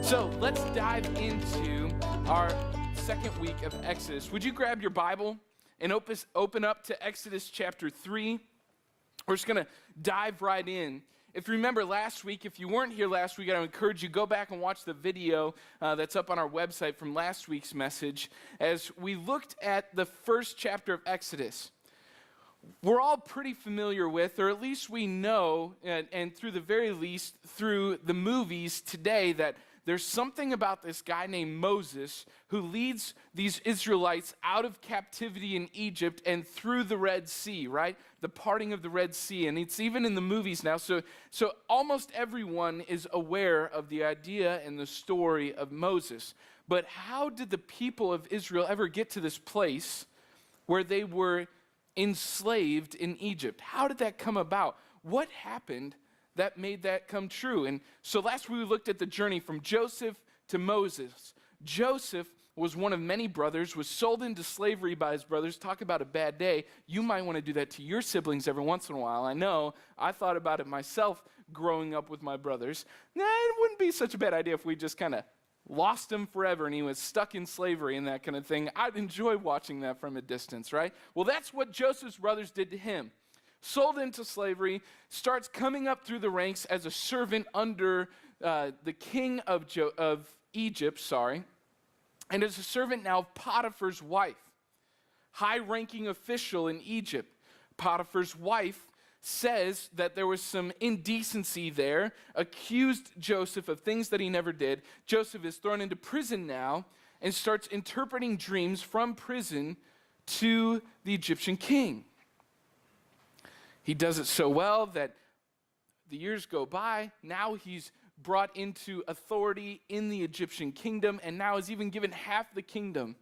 So let's dive into our second week of Exodus. Would you grab your Bible and open up to Exodus chapter 3? We're just going to dive right in. If you remember last week, if you weren't here last week, I encourage you to go back and watch the video that's up on our website from last week's message as we looked at the first chapter of Exodus. We're all pretty familiar with, or at least we know, and through the very least through the movies today, that there's something about this guy named Moses who leads these Israelites out of captivity in Egypt and through the Red Sea, right? The parting of the Red Sea. And it's even in the movies now. So almost everyone is aware of the idea and the story of Moses. But how did the people of Israel ever get to this place where they were enslaved in Egypt? How did that come about? What happened that made that come true? And so last week we looked at the journey from Joseph to Moses. Joseph was one of many brothers, was sold into slavery by his brothers. Talk about a bad day. You might want to do that to your siblings every once in a while. I know. I thought about it myself growing up with my brothers. It wouldn't be such a bad idea if we just kind of lost him forever and he was stuck in slavery and that kind of thing. I'd enjoy watching that from a distance, right? Well, that's what Joseph's brothers did to him. Sold into slavery, starts coming up through the ranks as a servant under the king of Egypt, and as a servant now of Potiphar's wife, high-ranking official in Egypt. Potiphar's wife says that there was some indecency there, accused Joseph of things that he never did. Joseph is thrown into prison now and starts interpreting dreams from prison to the Egyptian king. He does it so well that the years go by. Now he's brought into authority in the Egyptian kingdom and now is even given half the kingdom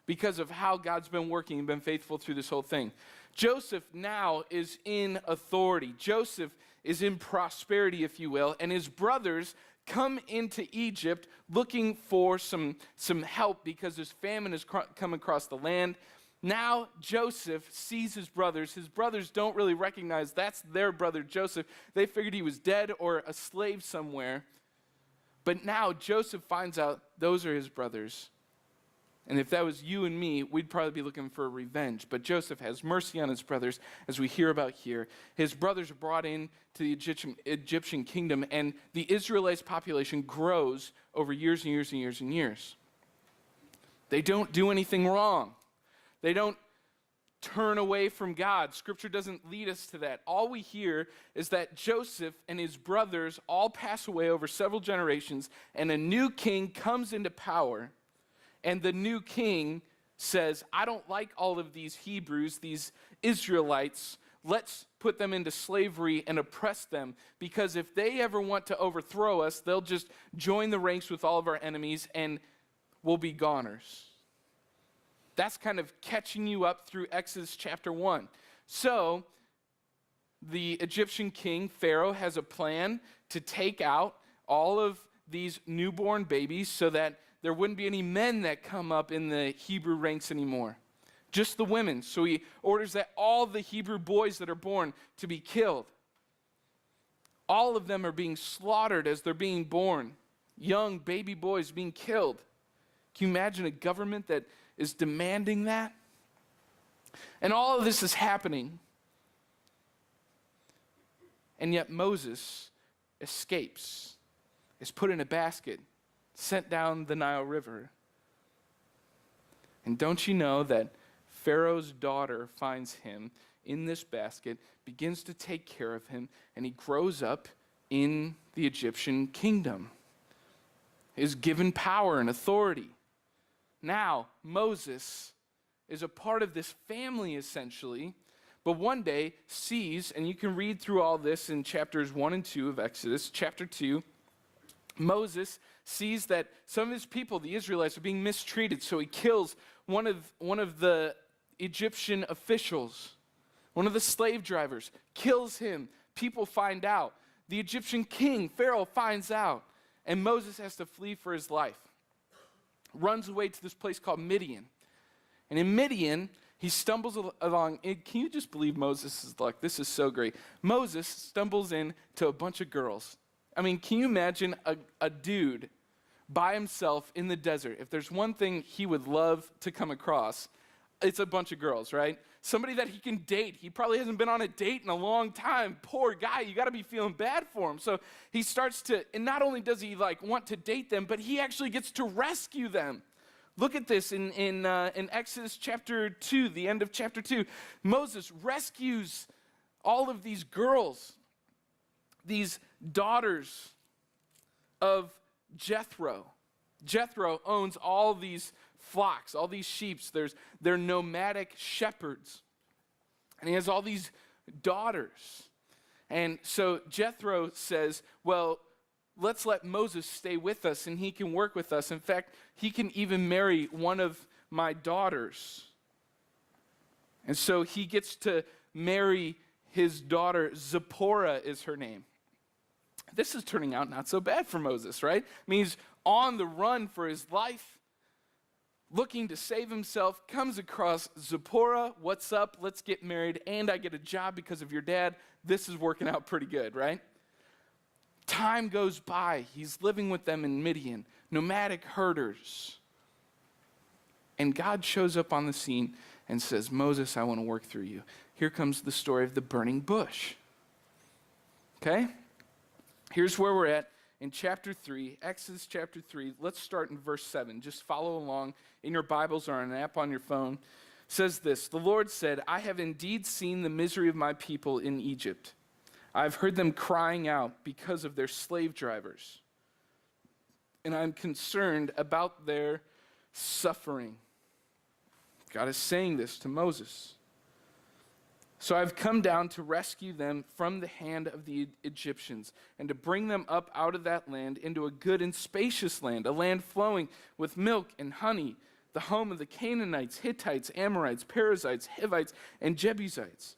because of how God's been working and been faithful through this whole thing. Joseph now is in authority. Joseph is in prosperity, if you will, and his brothers come into Egypt looking for some help because there's famine has come across the land. Now Joseph sees his brothers. His brothers don't really recognize that's their brother Joseph. They figured he was dead or a slave somewhere. But now Joseph finds out those are his brothers. And if that was you and me, we'd probably be looking for revenge. But Joseph has mercy on his brothers, as we hear about here. His brothers are brought in to the Egyptian kingdom, and the Israelites' population grows over years and years and years and years. They don't do anything wrong. They don't turn away from God. Scripture doesn't lead us to that. All we hear is that Joseph and his brothers all pass away over several generations, and a new king comes into power, and the new king says, I don't like all of these Hebrews, these Israelites. Let's put them into slavery and oppress them, because if they ever want to overthrow us, they'll just join the ranks with all of our enemies, and we'll be goners. That's kind of catching you up through Exodus chapter 1. So the Egyptian king, Pharaoh, has a plan to take out all of these newborn babies so that there wouldn't be any men that come up in the Hebrew ranks anymore. Just the women. So he orders that all the Hebrew boys that are born to be killed. All of them are being slaughtered as they're being born. Young baby boys being killed. Can you imagine a government that is demanding that? And all of this is happening. And yet Moses escapes, is put in a basket, sent down the Nile River. And don't you know that Pharaoh's daughter finds him in this basket, begins to take care of him, and he grows up in the Egyptian kingdom. He is given power and authority. Now, Moses is a part of this family, essentially, but one day sees, and you can read through all this in chapters 1 and 2 of Exodus. Chapter 2, Moses sees that some of his people, the Israelites, are being mistreated, so he kills one of the Egyptian officials, one of the slave drivers, kills him. People find out. The Egyptian king, Pharaoh, finds out, and Moses has to flee for his life. Runs away to this place called Midian. And in Midian, he stumbles along. Can you just believe Moses' luck? This is so great. Moses stumbles into a bunch of girls. I mean, can you imagine a dude by himself in the desert. If there's one thing he would love to come across, it's a bunch of girls, right? Somebody that he can date. He probably hasn't been on a date in a long time. Poor guy, you got to be feeling bad for him. So he starts to, and not only does he want to date them, but he actually gets to rescue them. Look at this in Exodus chapter 2, the end of chapter 2. Moses rescues all of these girls, these daughters of Jethro. Jethro owns all these flocks, all these sheep. They're nomadic shepherds. And he has all these daughters. And so Jethro says, well, let's let Moses stay with us and he can work with us. In fact, he can even marry one of my daughters. And so he gets to marry his daughter. Zipporah is her name. This is turning out not so bad for Moses, right? I mean, he's on the run for his life, looking to save himself, comes across Zipporah. What's up? Let's get married, and I get a job because of your dad. This is working out pretty good, right? Time goes by. He's living with them in Midian, nomadic herders. And God shows up on the scene and says, Moses, I want to work through you. Here comes the story of the burning bush. Okay? Here's where we're at in chapter 3, Exodus chapter 3. Let's start in verse 7. Just follow along in your Bibles or on an app on your phone. It says this, the Lord said, I have indeed seen the misery of my people in Egypt. I've heard them crying out because of their slave drivers. And I'm concerned about their suffering. God is saying this to Moses. So I've come down to rescue them from the hand of the Egyptians and to bring them up out of that land into a good and spacious land, a land flowing with milk and honey, the home of the Canaanites, Hittites, Amorites, Perizzites, Hivites, and Jebusites.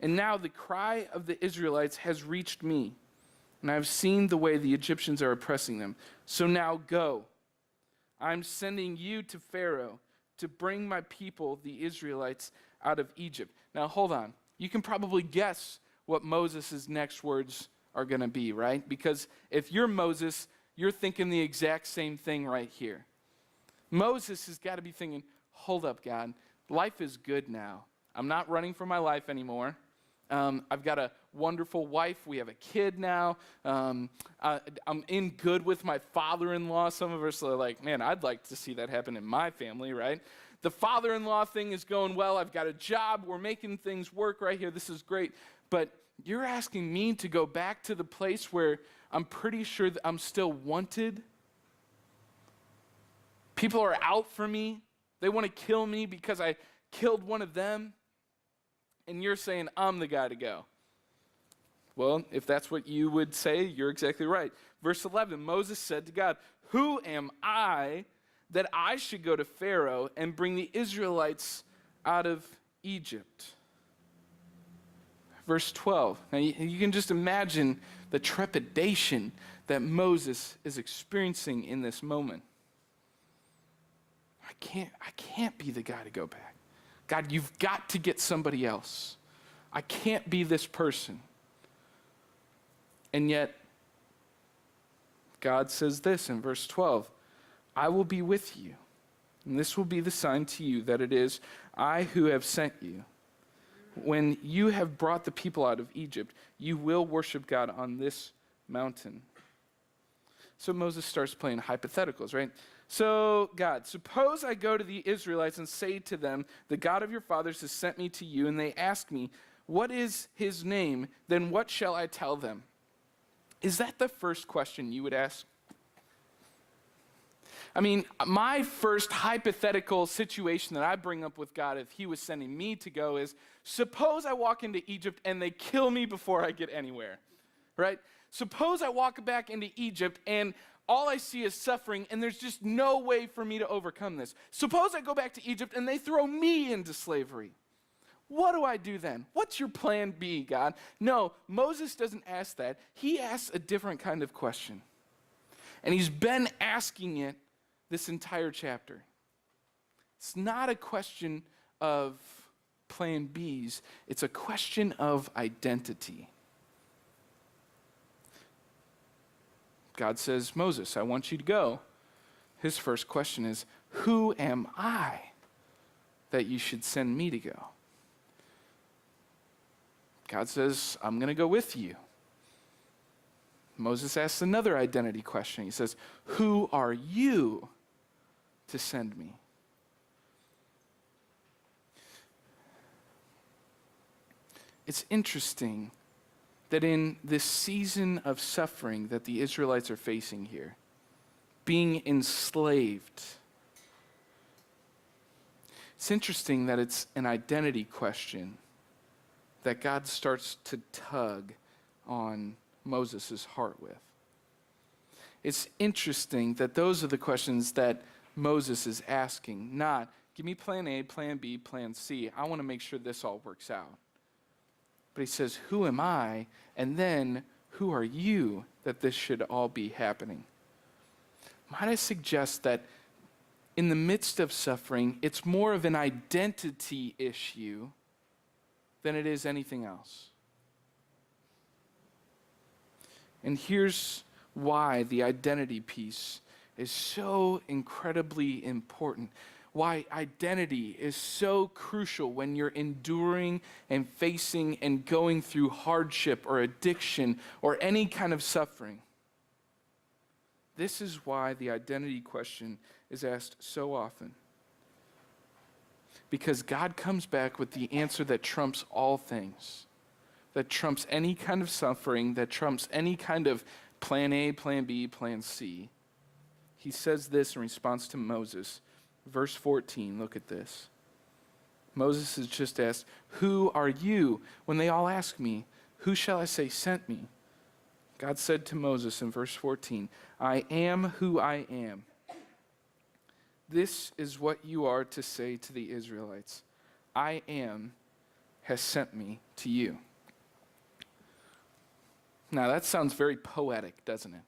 And now the cry of the Israelites has reached me, and I've seen the way the Egyptians are oppressing them. So now go. I'm sending you to Pharaoh to bring my people, the Israelites, out of Egypt. Now, hold on. You can probably guess what Moses' next words are going to be, right? Because if you're Moses, you're thinking the exact same thing right here. Moses has got to be thinking, hold up, God. Life is good now. I'm not running for my life anymore. I've got a wonderful wife. We have a kid now. I'm in good with my father-in-law. Some of us are like, man, I'd like to see that happen in my family, right? The father-in-law thing is going well. I've got a job. We're making things work right here. This is great. But you're asking me to go back to the place where I'm pretty sure that I'm still wanted. People are out for me. They want to kill me because I killed one of them. And you're saying I'm the guy to go. Well, if that's what you would say, you're exactly right. Verse 11, Moses said to God, who am I that I should go to Pharaoh and bring the Israelites out of Egypt? Verse 12. Now you can just imagine the trepidation that Moses is experiencing in this moment. I can't be the guy to go back. God, you've got to get somebody else. I can't be this person. And yet, God says this in verse 12, I will be with you, and this will be the sign to you that it is I who have sent you. When you have brought the people out of Egypt, you will worship God on this mountain. So Moses starts playing hypotheticals, right? So, God, suppose I go to the Israelites and say to them, the God of your fathers has sent me to you, and they ask me, what is his name? Then what shall I tell them? Is that the first question you would ask? I mean, my first hypothetical situation that I bring up with God if he was sending me to go is, suppose I walk into Egypt and they kill me before I get anywhere, right? Suppose I walk back into Egypt and all I see is suffering, and there's just no way for me to overcome this. Suppose I go back to Egypt and they throw me into slavery. What do I do then? What's your plan B, God? No, Moses doesn't ask that. He asks a different kind of question. And he's been asking it this entire chapter. It's not a question of plan Bs. It's a question of identity. God says, Moses, I want you to go. His first question is, who am I that you should send me to go? God says, I'm going to go with you. Moses asks another identity question. He says, who are you to send me? It's interesting that in this season of suffering that the Israelites are facing here, being enslaved, it's interesting that it's an identity question that God starts to tug on Moses' heart with. It's interesting that those are the questions that Moses is asking, not, give me plan A, plan B, plan C. I want to make sure this all works out. But he says, who am I? And then, who are you that this should all be happening? Might I suggest that in the midst of suffering, it's more of an identity issue than it is anything else. And here's why the identity piece is so incredibly important. Why identity is so crucial when you're enduring and facing and going through hardship or addiction or any kind of suffering. This is why the identity question is asked so often. Because God comes back with the answer that trumps all things, that trumps any kind of suffering, that trumps any kind of plan A, plan B, plan C. He says this in response to Moses. Verse 14, look at this. Moses has just asked, who are you? When they all ask me, who shall I say sent me? God said to Moses in verse 14, I am who I am. This is what you are to say to the Israelites. I am has sent me to you. Now that sounds very poetic, doesn't it?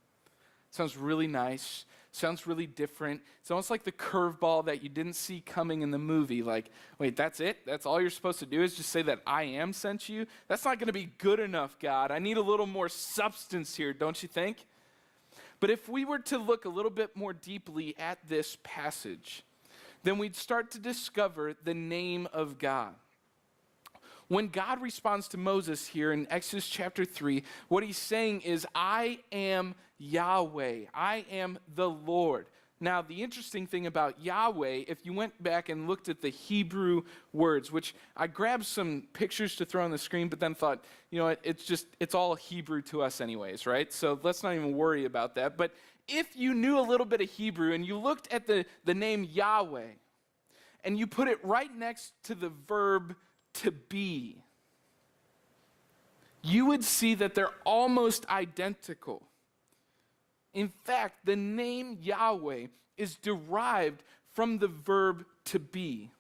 Sounds really nice. Sounds really different. It's almost like the curveball that you didn't see coming in the movie. Like, wait, that's it? That's all you're supposed to do is just say that I am sent you? That's not going to be good enough, God. I need a little more substance here, don't you think? But if we were to look a little bit more deeply at this passage, then we'd start to discover the name of God. When God responds to Moses here in Exodus chapter 3, what he's saying is, I am Yahweh. I am the Lord. Now, the interesting thing about Yahweh, if you went back and looked at the Hebrew words, which I grabbed some pictures to throw on the screen, but then thought, you know what, it's all Hebrew to us anyways, right? So let's not even worry about that. But if you knew a little bit of Hebrew and you looked at the name Yahweh, and you put it right next to the verb to be, you would see that they're almost identical. In fact, the name Yahweh is derived from the verb to be.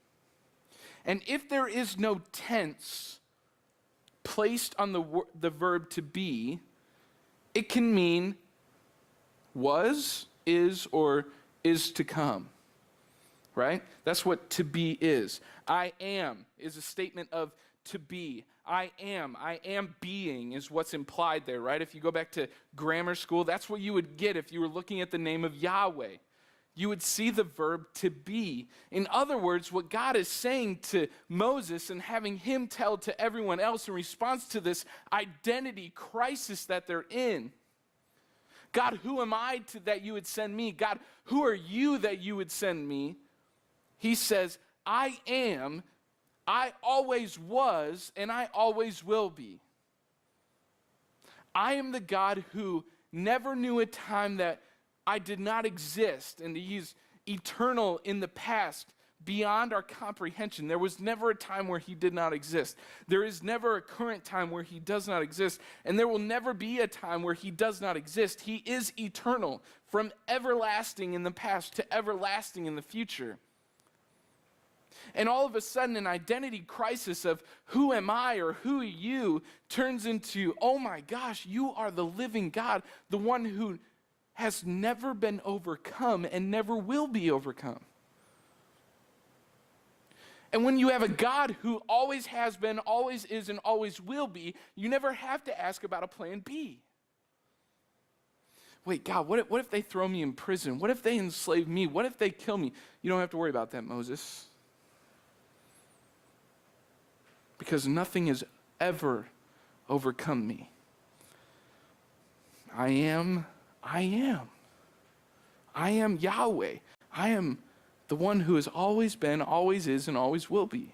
And if there is no tense placed on the verb to be, it can mean was, is, or is to come. Right? That's what to be is. I am is a statement of to be. I am being is what's implied there, right? If you go back to grammar school, that's what you would get if you were looking at the name of Yahweh. You would see the verb to be. In other words, what God is saying to Moses and having him tell to everyone else in response to this identity crisis that they're in. God, who am I that you would send me? God, who are you that you would send me? He says, I am, I always was, and I always will be. I am the God who never knew a time that I did not exist, and he's eternal in the past, beyond our comprehension. There was never a time where he did not exist. There is never a current time where he does not exist, and there will never be a time where he does not exist. He is eternal, from everlasting in the past to everlasting in the future. And all of a sudden, an identity crisis of who am I or who are you turns into, oh my gosh, you are the living God, the one who has never been overcome and never will be overcome. And when you have a God who always has been, always is, and always will be, you never have to ask about a plan B. wait, God, what if they throw me in prison? What if they enslave me? What if they kill me? You don't have to worry about that, Moses. Because nothing has ever overcome me. I am Yahweh. I am the one who has always been, always is, and always will be.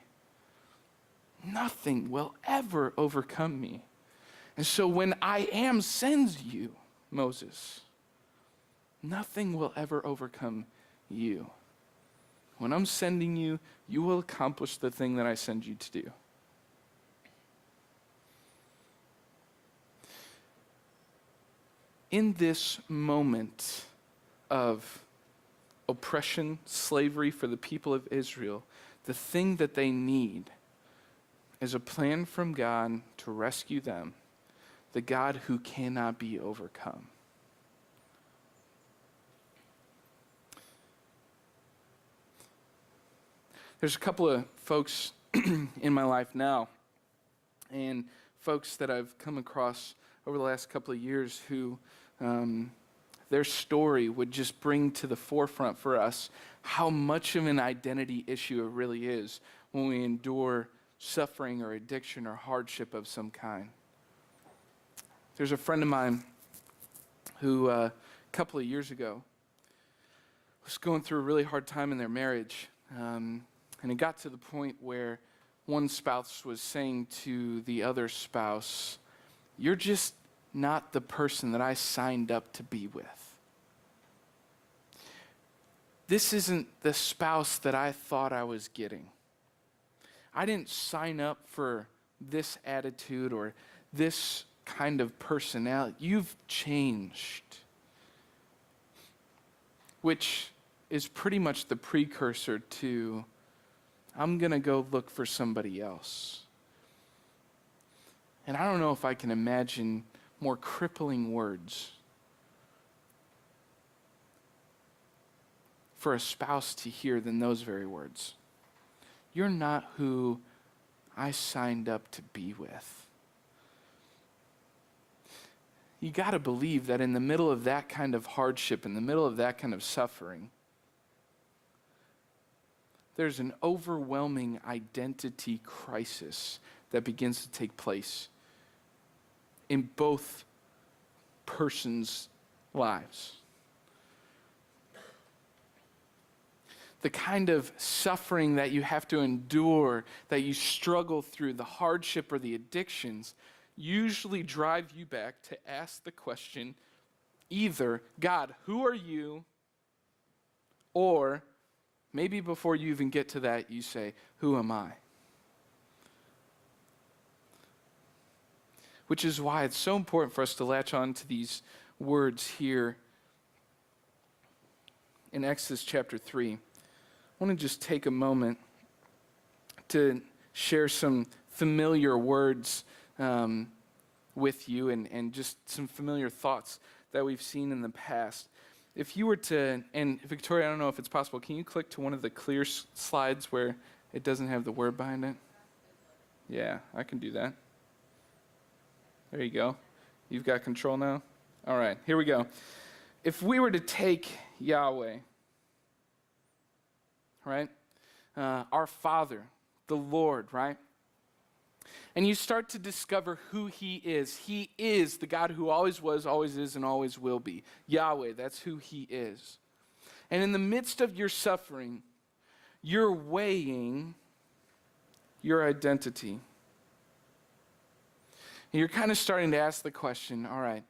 Nothing will ever overcome me. And so when I am sends you, Moses, nothing will ever overcome you. When I'm sending you, you will accomplish the thing that I send you to do. In this moment of oppression, slavery for the people of Israel, the thing that they need is a plan from God to rescue them, the God who cannot be overcome. There's a couple of folks in my life now, and folks that I've come across over the last couple of years who their story would just bring to the forefront for us how much of an identity issue it really is when we endure suffering or addiction or hardship of some kind. There's a friend of mine who a couple of years ago was going through a really hard time in their marriage, and it got to the point where one spouse was saying to the other spouse, "You're just not the person that I signed up to be with. This isn't the spouse that I thought I was getting. I didn't sign up for this attitude or this kind of personality. You've changed." Which is pretty much the precursor to, I'm going to go look for somebody else. And I don't know if I can imagine more crippling words for a spouse to hear than those very words. You're not who I signed up to be with. You got to believe that in the middle of that kind of hardship, in the middle of that kind of suffering, there's an overwhelming identity crisis that begins to take place in both persons' lives. The kind of suffering that you have to endure, that you struggle through, the hardship or the addictions, usually drive you back to ask the question, either, God, who are you? Or maybe before you even get to that, you say, who am I? Which is why it's so important for us to latch on to these words here in Exodus chapter 3. I want to just take a moment to share some familiar words with you and just some familiar thoughts that we've seen in the past. If you were to, and Victoria, I don't know if it's possible, can you click to one of the clear slides where it doesn't have the word behind it? Yeah, I can do that. There you go. You've got control now? All right, here we go. If we were to take Yahweh, right? Our Father, the Lord, right? And you start to discover who He is. He is the God who always was, always is, and always will be. Yahweh, that's who He is. And in the midst of your suffering, you're weighing your identity. And you're kind of starting to ask the question, all right,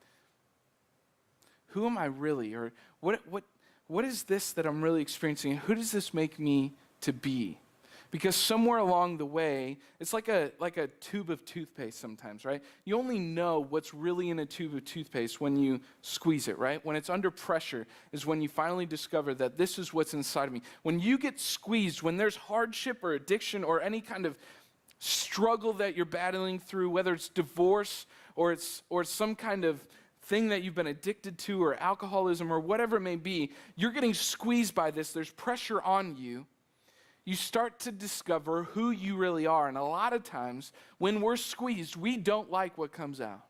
who am I really? Or what is this that I'm really experiencing? Who does this make me to be? Because somewhere along the way, it's like a tube of toothpaste sometimes, right? You only know what's really in a tube of toothpaste when you squeeze it, right? When it's under pressure is when you finally discover that this is what's inside of me. When you get squeezed, when there's hardship or addiction or any kind of struggle that you're battling through, whether it's divorce or it's some kind of thing that you've been addicted to or alcoholism or whatever it may be, you're getting squeezed by this. There's pressure on you. You start to discover who you really are. And a lot of times, when we're squeezed, we don't like what comes out.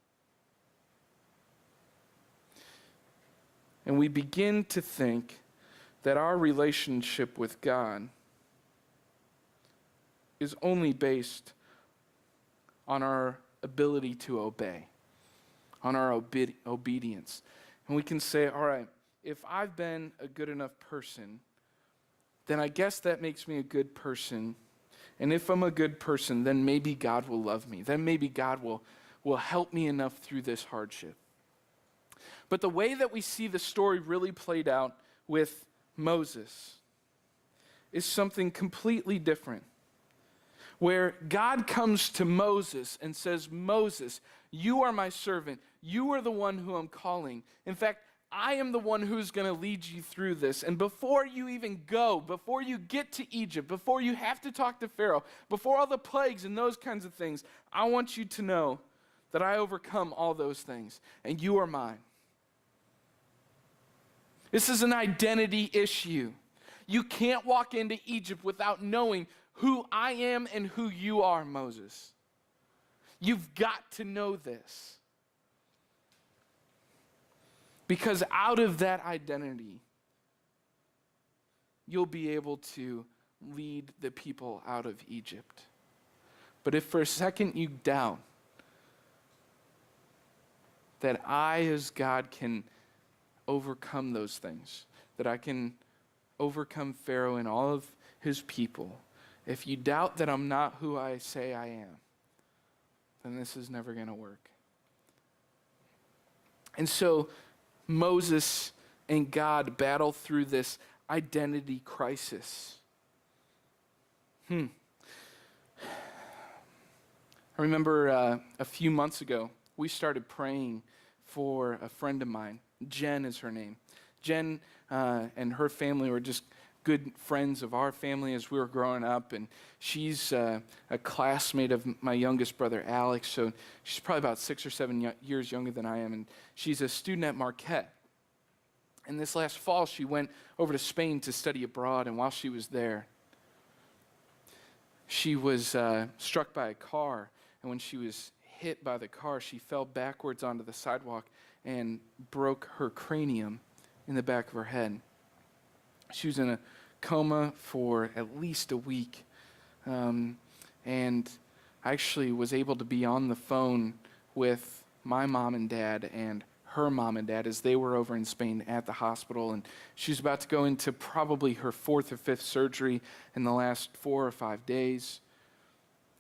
and we begin to think that our relationship with God is only based on our ability to obey, on our obedience. And we can say, all right, if I've been a good enough person, then I guess that makes me a good person. And if I'm a good person, then maybe God will love me. Then maybe God will help me enough through this hardship. But the way that we see the story really played out with Moses is something completely different, where God comes to Moses and says, Moses, you are my servant. You are the one who I'm calling. In fact, I am the one who's going to lead you through this. And before you even go, before you get to Egypt, before you have to talk to Pharaoh, before all the plagues and those kinds of things, I want you to know that I overcome all those things, and you are mine. This is an identity issue. You can't walk into Egypt without knowing who I am and who you are, Moses. You've got to know this. Because out of that identity, you'll be able to lead the people out of Egypt. But if for a second you doubt that I, as God, can overcome those things, that I can overcome Pharaoh and all of his people, if you doubt that I'm not who I say I am, then this is never going to work. And so Moses and God battle through this identity crisis. I remember a few months ago, we started praying for a friend of mine. Jen is her name. Jen and her family were just good friends of our family as we were growing up, and she's a classmate of my youngest brother, Alex, so she's probably about 6 or 7 years younger than I am, and she's a student at Marquette. And this last fall, she went over to Spain to study abroad, and while she was there, she was struck by a car, and when she was hit by the car, she fell backwards onto the sidewalk and broke her cranium in the back of her head. She was in a coma for at least a week, and I actually was able to be on the phone with my mom and dad and her mom and dad as they were over in Spain at the hospital, and she's about to go into probably her 4th or 5th surgery in the last 4 or 5 days,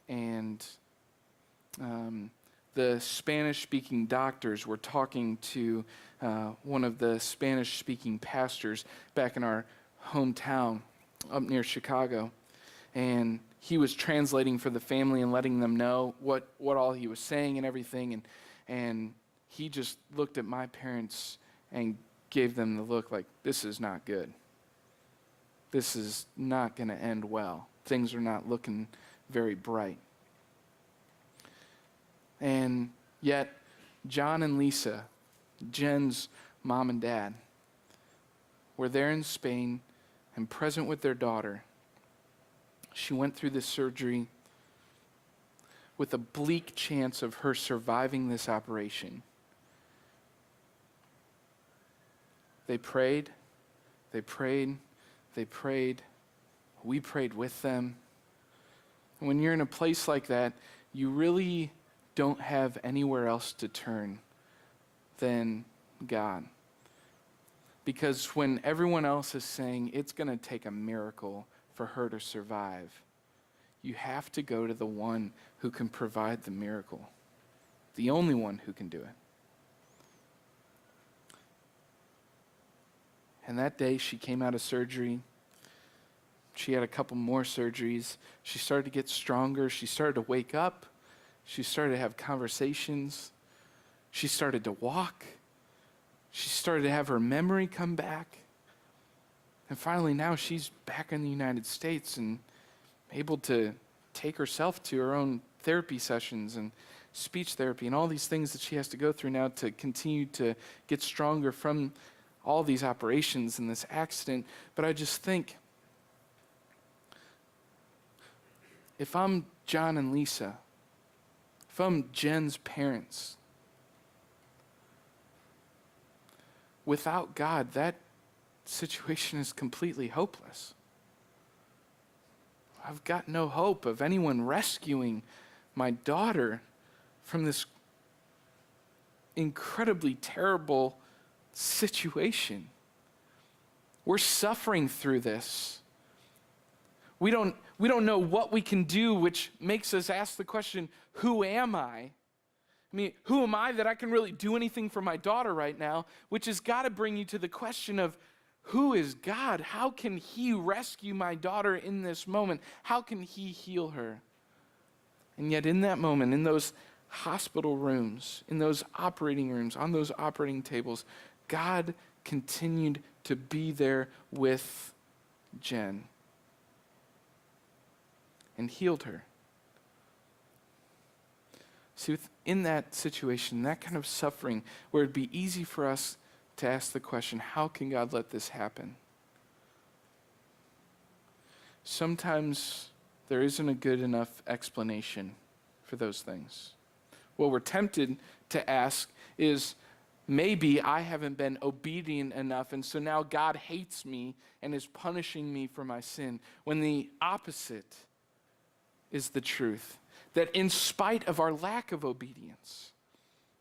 and the Spanish-speaking doctors were talking to one of the Spanish-speaking pastors back in our hometown up near Chicago, and he was translating for the family and letting them know what all he was saying and everything, and he just looked at my parents and gave them the look like, this is not good. This is not going to end well. Things are not looking very bright. And yet, John and Lisa, Jen's mom and dad, were there in Spain and present with their daughter. She went through this surgery with a bleak chance of her surviving this operation. They prayed, they prayed, they prayed. We prayed with them. And when you're in a place like that, you really don't have anywhere else to turn than God. Because when everyone else is saying it's going to take a miracle for her to survive, you have to go to the one who can provide the miracle, the only one who can do it. And that day she came out of surgery. She had a couple more surgeries. She started to get stronger. She started to wake up. She started to have conversations. She started to walk. She started to have her memory come back. And finally now she's back in the United States and able to take herself to her own therapy sessions and speech therapy and all these things that she has to go through now to continue to get stronger from all these operations and this accident. But I just think, if I'm John and Lisa, if I'm Jen's parents, without God, that situation is completely hopeless. I've got no hope of anyone rescuing my daughter from this incredibly terrible situation. We're suffering through this. We don't know what we can do, which makes us ask the question, who am I? I mean, who am I that I can really do anything for my daughter right now? Which has got to bring you to the question of, who is God? How can he rescue my daughter in this moment? How can he heal her? And yet in that moment, in those hospital rooms, in those operating rooms, on those operating tables, God continued to be there with Jen and healed her. See, in that situation, that kind of suffering, where it'd be easy for us to ask the question, how can God let this happen? Sometimes there isn't a good enough explanation for those things. What we're tempted to ask is, maybe I haven't been obedient enough, and so now God hates me and is punishing me for my sin, when the opposite is the truth. That in spite of our lack of obedience,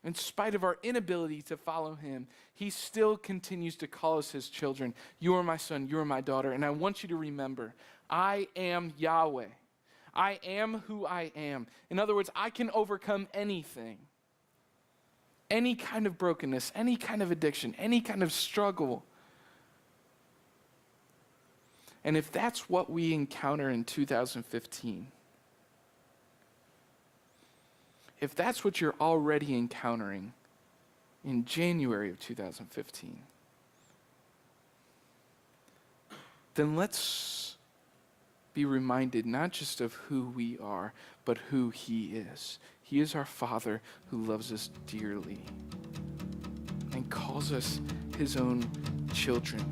in spite of our inability to follow him, he still continues to call us his children. You are my son, you are my daughter, and I want you to remember, I am Yahweh. I am who I am. In other words, I can overcome anything. Any kind of brokenness, any kind of addiction, any kind of struggle. And if that's what we encounter in 2015, if that's what you're already encountering in January of 2015, then let's be reminded not just of who we are, but who he is. He is our Father who loves us dearly and calls us his own children.